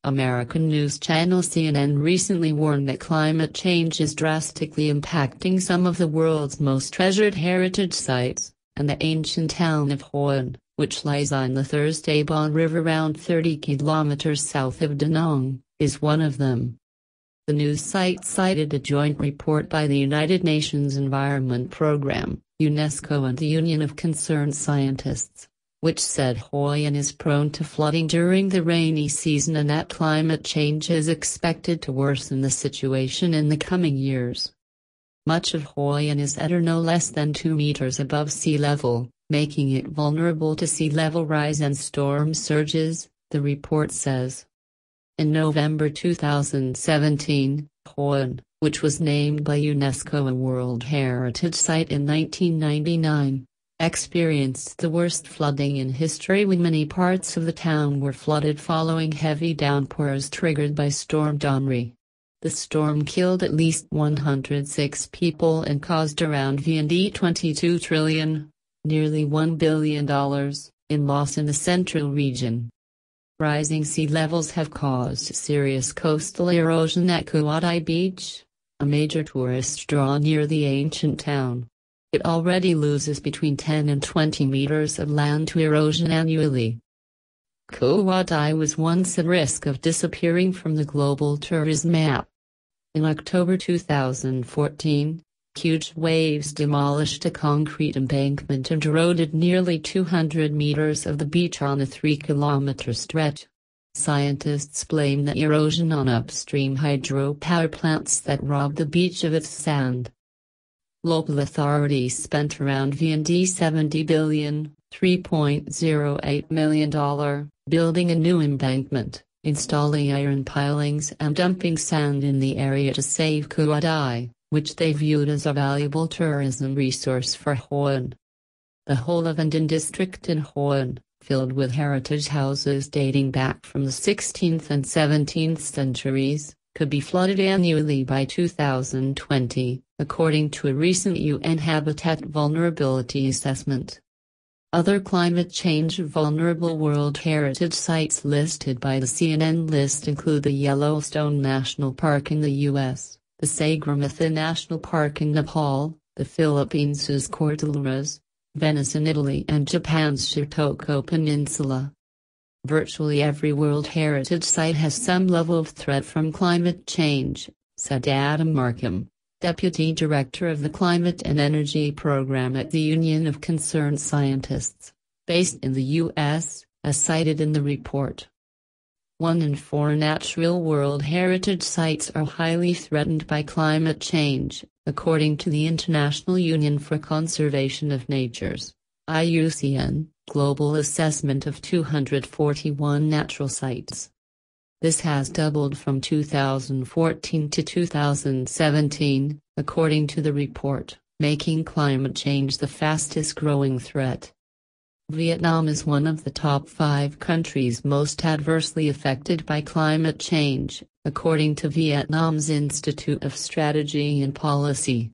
American news channel CNN recently warned that climate change is drastically impacting some of the world's most treasured heritage sites, and the ancient town of Hoi An, which lies on the Thu Bon River around 30 kilometers south of Da Nang, is one of them. The news site cited a joint report by the United Nations Environment Programme, UNESCO and the Union of Concerned Scientists, which said Hoi An is prone to flooding during the rainy season and that climate change is expected to worsen the situation in the coming years. Much of Hoi An is at or no less than 2 meters above sea level, making it vulnerable to sea level rise and storm surges, the report says. In November 2017, Hoi An, which was named by UNESCO a World Heritage Site in 1999, experienced the worst flooding in history when many parts of the town were flooded following heavy downpours triggered by Storm Damrey. The storm killed at least 106 people and caused around 22 trillion, nearly $1 billion, in loss in the central region. Rising sea levels have caused serious coastal erosion at Hoi An Beach, a major tourist draw near the ancient town. It already loses between 10 and 20 meters of land to erosion annually. Hoi An was once at risk of disappearing from the global tourism map. In October 2014, huge waves demolished a concrete embankment and eroded nearly 200 meters of the beach on a 3-kilometer stretch. Scientists blame the erosion on upstream hydropower plants that rob the beach of its sand. Local authorities spent around 70 billion, $3.08 million, building a new embankment, installing iron pilings and dumping sand in the area to save Hoi An, which they viewed as a valuable tourism resource for Hoi An. The whole of An district in Hoi An, filled with heritage houses dating back from the 16th and 17th centuries, could be flooded annually by 2020, according to a recent UN Habitat Vulnerability Assessment. Other climate change vulnerable World Heritage Sites listed by the CNN list include the Yellowstone National Park in the U.S., the Sagarmatha National Park in Nepal, the Philippines' Cordilleras, Venice in Italy and Japan's Shikoku Peninsula. Virtually every World Heritage Site has some level of threat from climate change, said Adam Markham, Deputy Director of the Climate and Energy Program at the Union of Concerned Scientists, based in the U.S., as cited in the report. 1 in 4 natural World Heritage Sites are highly threatened by climate change, according to the International Union for Conservation of Nature's IUCN Global Assessment of 241 natural sites. This has doubled from 2014 to 2017, according to the report, making climate change the fastest growing threat. Vietnam is one of the top 5 countries most adversely affected by climate change, according to Vietnam's Institute of Strategy and Policy.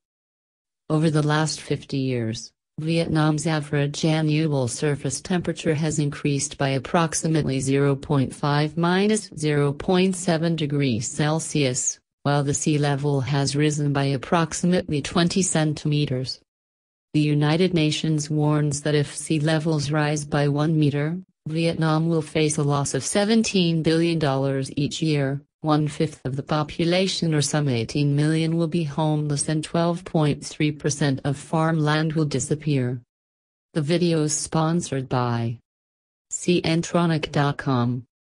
Over the last 50 years, Vietnam's average annual surface temperature has increased by approximately 0.5–0.7 degrees Celsius, while the sea level has risen by approximately 20 centimeters. The United Nations warns that if sea levels rise by 1 meter, Vietnam will face a loss of $17 billion each year. 1/5 of the population, or some 18 million, will be homeless and 12.3% of farmland will disappear. The video is sponsored by cntronic.com.